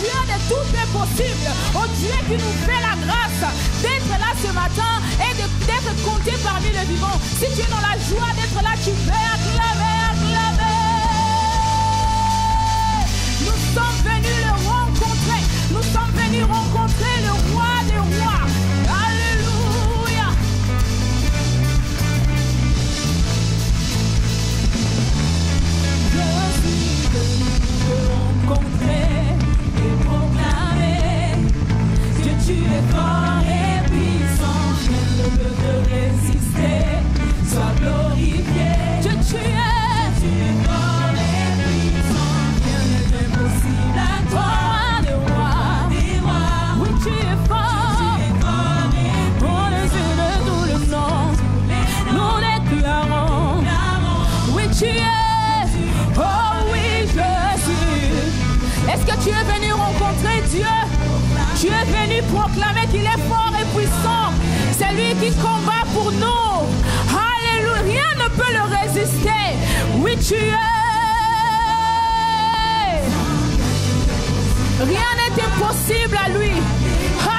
Dieu de tout est possible, au Dieu qui nous fait la grâce d'être là ce matin et d'être compté parmi les vivants. Si tu es dans la joie d'être là, tu peux acclamer, acclamer. Nous sommes venus le rencontrer. Nous sommes venus rencontrer le roi des rois. Alléluia. Je suis venu te rencontrer et proclamer que tu es fort et puissant. Rien ne peut te résister. Sois glorifié. Que tu es fort et puissant. Rien n'est impossible à toi. Oui, tu es fort. Au-dessus de tout le monde, nous déclarons. Oui, tu es. Oh oui, je suis. Est-ce que tu es venu rencontrer Dieu? Tu es venu proclamer qu'il est fort et puissant. C'est lui qui combat pour nous. Alléluia. Rien ne peut le résister. Oui, tu es. Rien n'est impossible à lui.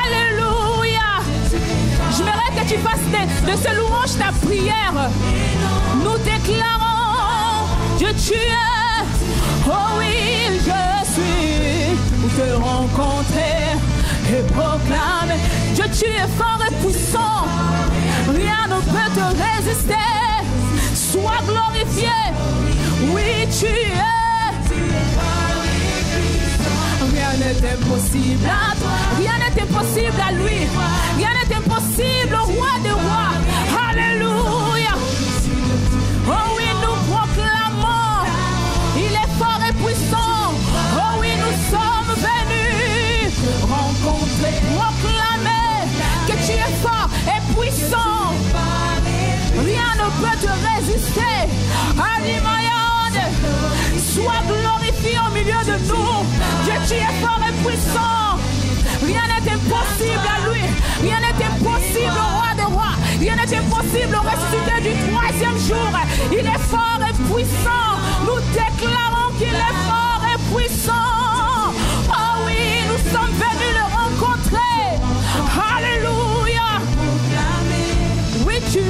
Alléluia. Je mérite que tu fasses de ce louange ta prière. Nous déclarons que tu es. Oh oui, je suis. Pour te rencontrer et proclamer que tu es fort et puissant. Rien ne peut te résister. Sois glorifié. Oui, tu es. Rien n'est impossible à toi. Rien n'est impossible à lui. Rien n'est impossible au roi des rois. Alléluia. Oh oui, nous proclamons. Il est fort et puissant. Oh oui, nous sommes venus rencontrer, proclamer que tu es fort et puissant. Rien ne peut te résister. Alimayade, sois glorifié au milieu de nous. Que tu es fort et puissant. Rien n'est impossible à lui. Rien n'est impossible au roi des rois. Rien n'est impossible au ressuscité du 3e jour. Il est fort et puissant. Nous déclarons qu'il est fort et puissant. Oh oui, nous sommes venus le rencontrer. Alléluia. Oui, tu es.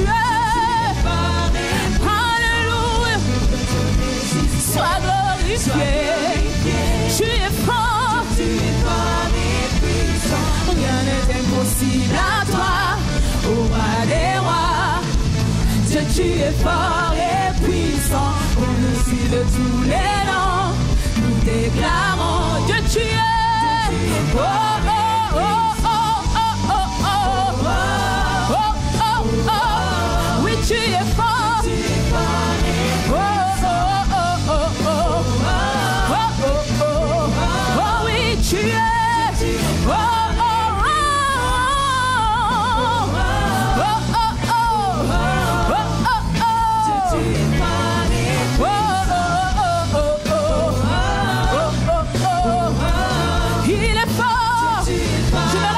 Alléluia. Sois glorifié. Tu es fort. Rien n'est impossible à toi, au roi des rois. Dieu, tu es fort et puissant, au-dessus de tous les noms. Nous déclarons que tu es. Oh, oh, oh, oh, oh, oh, oh, oh, oh, oh. Oui, tu es fort. Oh, oh, oh, oh, oh, oh, oh, oh, oh, oui, tu es. Oh, il est fort. Je ne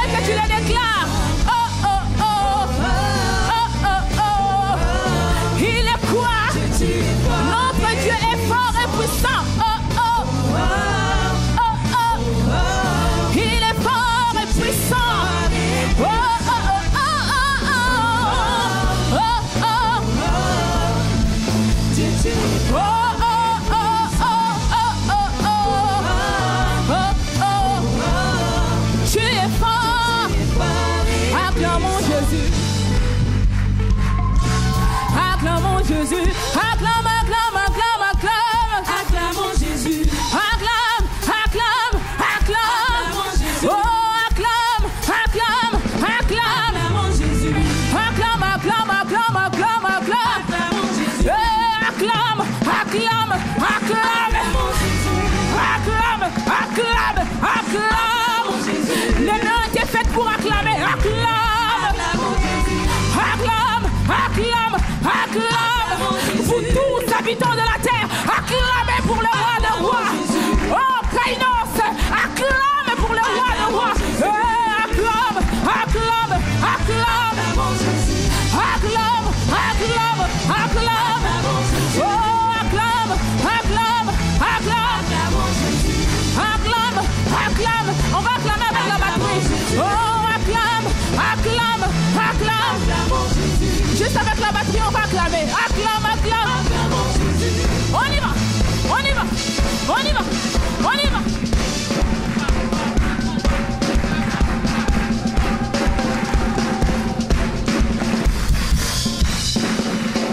Juste avec la batterie, on va acclamer. Acclame, acclame. On y va, on y va, on y va, on y va.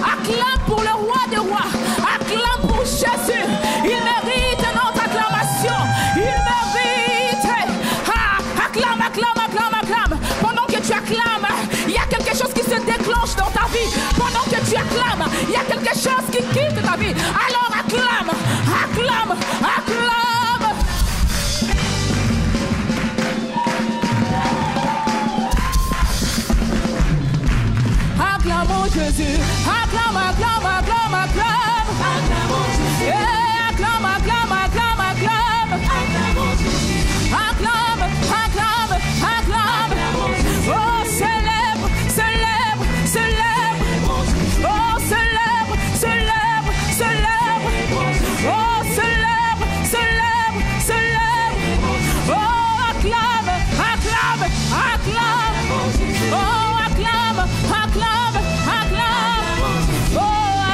Acclame pour le roi des rois. Acclame pour Jésus. Il mérite notre acclamation. Il mérite. Acclame, acclame, acclame, acclame. Pendant que tu acclames, il y a quelque chose qui se déclenche dans ta vie. Pendant que tu acclames, il y a quelque chose qui quitte ta vie. Alors acclame, acclame, acclame. Acclamons Jésus. Acclame, acclame, acclame, acclame. Acclamons Jésus. Yeah, acclame, acclame, acclame, acclame. Acclamons Jésus. Acclame, acclame, acclame. Oh, célèbre, célèbre, célèbre. Oh, célèbre, célèbre, célèbre. Oh, célèbre, célèbre, célèbre. Oh, acclame, acclame, acclame. Oh, acclame, acclame, acclame. Oh,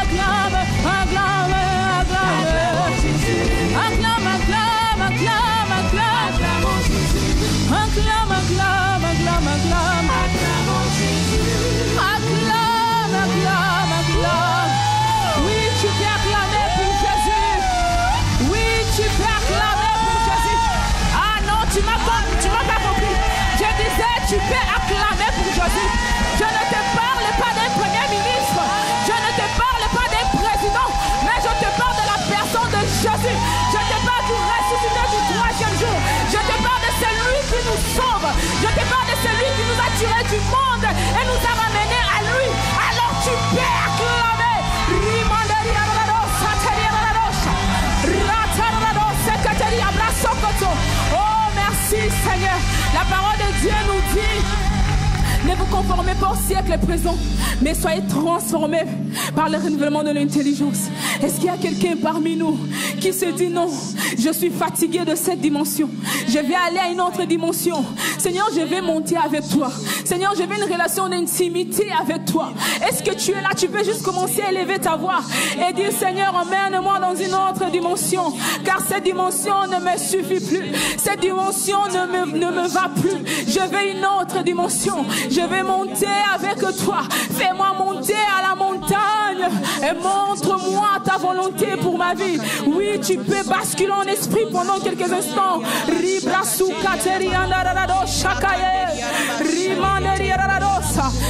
acclame, acclame, acclame. Acclame, acclame, acclame, acclame. Acclame, acclame, acclame, acclame. Acclame, acclame, acclame. Oui, tu peux acclamer pour Jésus. Oui, tu peux acclamer pour Jésus. Ah non, tu m'as pas compris. Je disais, tu peux acclamer pour Jésus. Je ne te parle pas d'un premier ministre. Je ne te parle pas d'un président. Mais je te parle de la personne de Jésus. Je te parle du ressuscité du troisième jour. Je te parle de celui qui nous sauve. Je te parle de celui qui nous a tirés du monde et nous a ramenés à lui. Alors tu peux acclamer. Oh, merci Seigneur. La parole de Dieu nous dit: ne vous conformez pas au siècle présent, mais soyez transformés par le renouvellement de l'intelligence. Est-ce qu'il y a quelqu'un parmi nous qui se dit non, je suis fatigué de cette dimension, je vais aller à une autre dimension. Seigneur, je vais monter avec toi. Seigneur, je veux une relation d'intimité avec toi. Est-ce que tu es là? Tu peux juste commencer à élever ta voix et dire: Seigneur, emmène-moi dans une autre dimension, car cette dimension ne me suffit plus. Cette dimension ne me va plus. Je veux une autre dimension. Je vais monter avec toi. Fais-moi monter à la montagne et montre-moi ta volonté pour ma vie. Oui, tu peux basculer en esprit pendant quelques instants.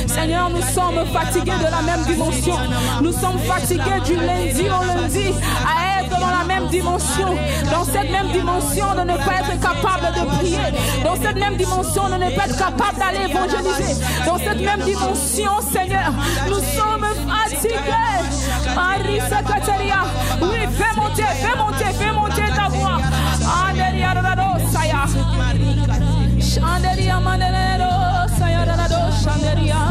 Seigneur, nous sommes fatigués de la même dimension. Nous sommes fatigués du lundi au lundi à être dans la même dimension. Dans cette même dimension de ne pas être capable de prier. Dans cette même dimension de ne pas être capable d'aller évangéliser. Dans cette même dimension, Seigneur, nous sommes fatigués. Marisa Kateria, oui, fais monter ta voix. Anderia Radosaya, Chanderia Manero, Sayarado, Chanderia,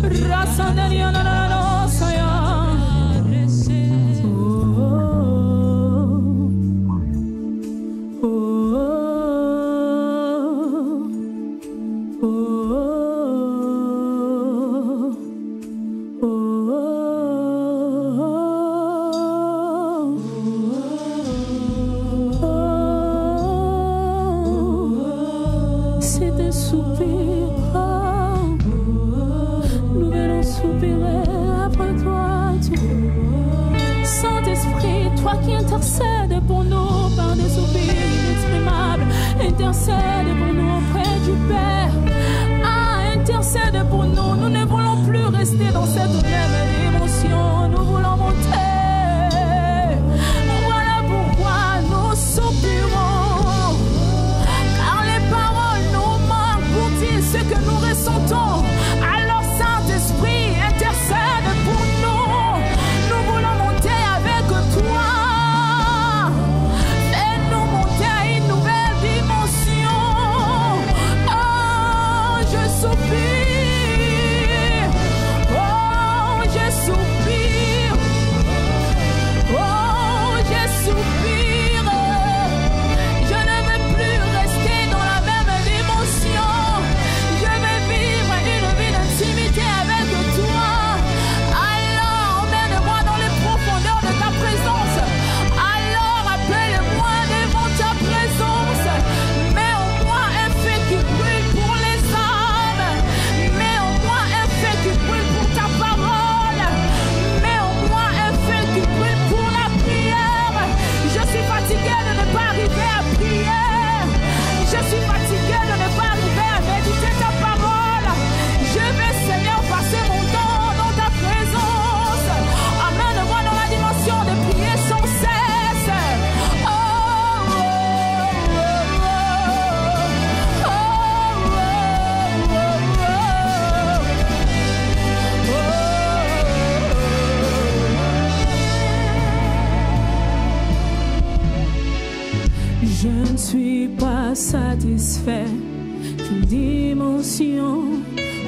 Rasanderia Nanosaya. Intercède pour nous par des soupirs inexprimables. Intercède pour nous auprès du Père. Ah, intercède pour nous. Nous ne voulons plus rester dans cette même dimension. Nous voulons monter. Voilà pourquoi nous soupirons. Car les paroles nous manquent pour dire ce que nous ressentons. Alors Saint-Esprit, intercède pour nous. Nous voulons monter avec toi. Fais-nous monter à une nouvelle dimension. Oh, satisfait d'une dimension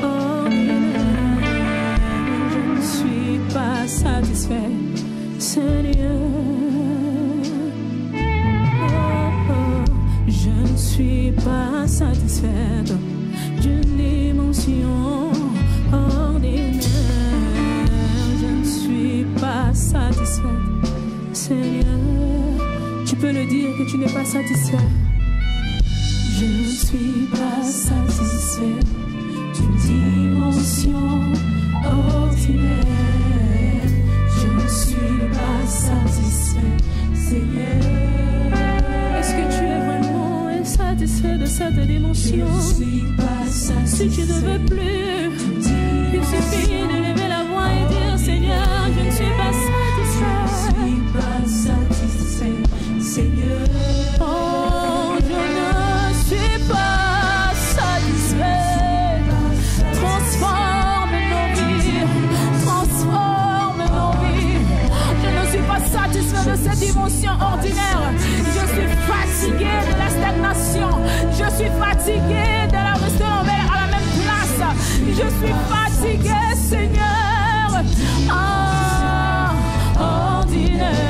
ordinaire. Je ne suis pas satisfait, Seigneur. Je ne suis pas satisfaite d'une dimension ordinaire. Je ne suis pas satisfaite, Seigneur. Tu peux le dire que tu n'es pas satisfait. Je ne suis pas satisfait d'une dimension ordinaire. Je ne suis pas satisfait, Seigneur. Est-ce que tu es vraiment insatisfait de cette dimension? Je ne suis pas satisfait. Si tu ne veux plus, il suffit de lever la voix et dire Seigneur, je ne suis pas satisfait. Je ne suis pas satisfait, Seigneur. Oh, je ne suis pas satisfait. Transforme nos vies, transforme nos vies. Je ne suis pas satisfait de cette dimension ordinaire. Je suis fatigué de la stagnation. Je suis fatigué de la rester à la même place. Je suis fatigué, Seigneur. Ah, ordinaire.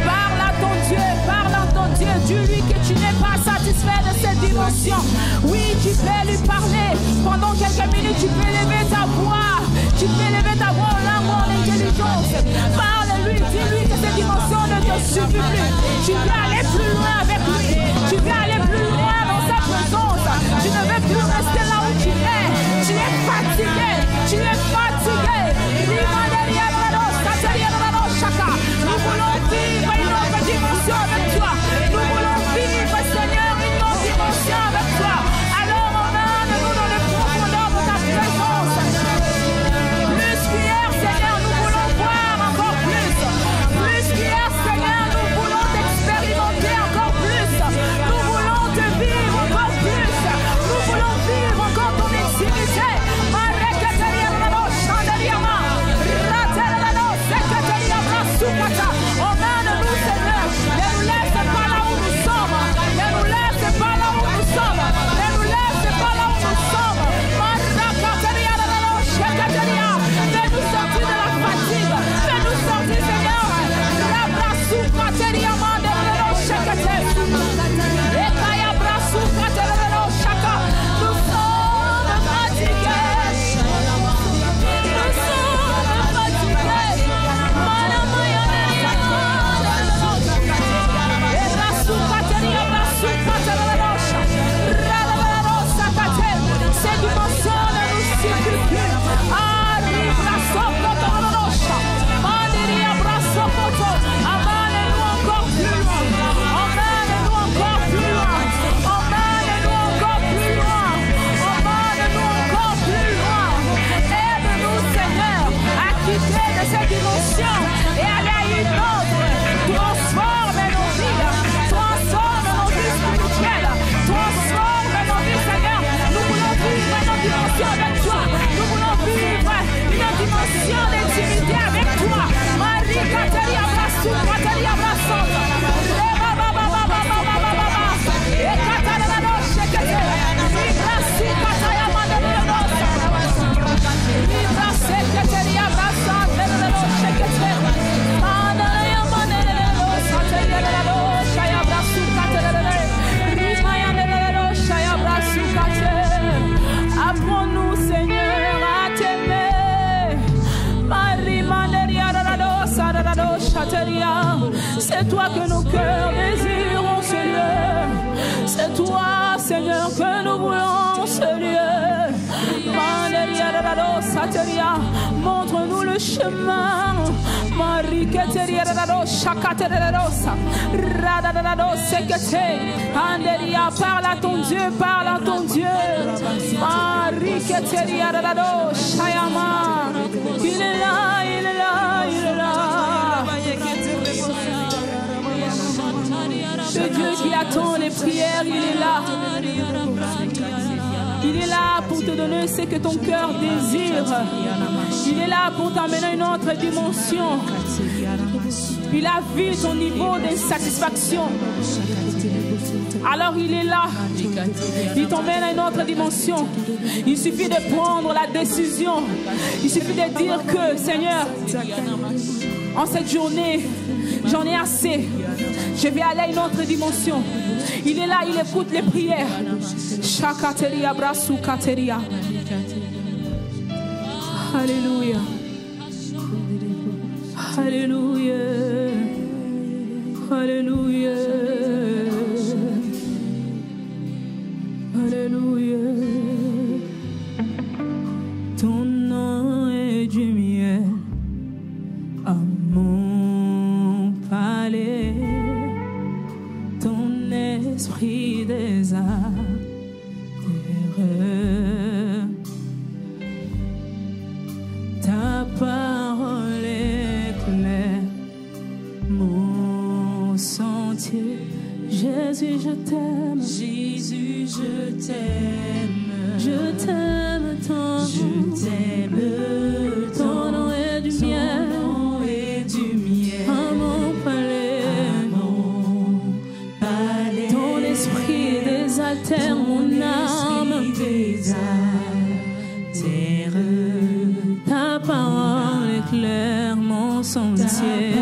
Parle à ton Dieu, parle à ton Dieu. Dis-lui que tu n'es pas satisfait de cette dimension. Oui, tu peux lui parler. Pendant quelques minutes, tu peux lever ta voix. Tu peux lever ta voix en langue, en intelligence. Parle-lui, dis-lui que cette dimension ne te suffit plus. Tu veux aller plus loin avec lui. Tu veux aller plus loin dans sa présence. Tu ne veux plus rester là où tu es. Tu es fatigué. Tu es fatigué. Nous voulons vivre une autre dimension avec toi. Nous voulons vivre, Seigneur, une autre dimension avec toi. Alors emmène-nous dans les profondeurs de ta présence. Plus qu'hier, Seigneur, nous voulons voir encore plus. Plus qu'hier, Seigneur, nous voulons t'expérimenter encore plus. Nous voulons te vivre encore plus. Nous voulons vivre encore ton intimité. Emmène-nous, Seigneur. Ne nous laisse pas là où nous sommes. Ne nous laisse pas là où nous sommes. Ne nous laisse pas là où nous sommes. Fais-nous sortir de la fatigue. Fais-nous sortir, Seigneur. Nous sommes fatigués. Cette dimension ne nous suffit plus. Emmène-nous encore plus loin. Emmène-nous encore plus loin. Emmène-nous encore plus loin. Emmène-nous encore plus loin. Aide-nous, Seigneur, à quitter de cette dimension et aller à une autre. Transforme nos vies. Transforme nos vies spirituelles. Transforme nos vies, Seigneur. Nous voulons vivre une dimension avec toi. Nous voulons vivre une dimension d'intimité avec toi. Marie Cateria Brassou, Cateria Brassou. Et Catarina Roche, Brassou, Cataya Mandela. Brassou, Cateria Brassou, Roche, Mandela Mandela, Cateria Roche, Brassou, Cateria. Apprends-nous, Seigneur, à t'aimer. C'est toi que nos cœurs désirons, Seigneur. C'est toi, Seigneur, que nous voulons, Seigneur. Montre-nous le chemin. Parle à ton Dieu, parle à ton Dieu. Il est là, il est là, il est là. qui attend les prières, il est là. Il est là pour te donner ce que ton cœur désire. Il est là pour t'emmener à une autre dimension. Il a vu ton niveau d'insatisfaction. Alors il est là. Il t'emmène à une autre dimension. Il suffit de prendre la décision. Il suffit de dire que, Seigneur, en cette journée, j'en ai assez. Je vais aller à une autre dimension. Il est là, il écoute les prières. Shakateria brasu kateria. Alléluia. Alléluia. Alléluia. Alléluia. Ton nom est du miel à mon palais. Ton esprit des arts. Ta parole éclaire mon sentier. Jésus, je t'aime. Jésus, je t'aime. Je t'aime tant. Je t'aime. Ton nom est du miel. Ton nom est du miel. À mon palais. À mon palais. Ton esprit désaltère mon âme. Ta parole éclaire mon sentier.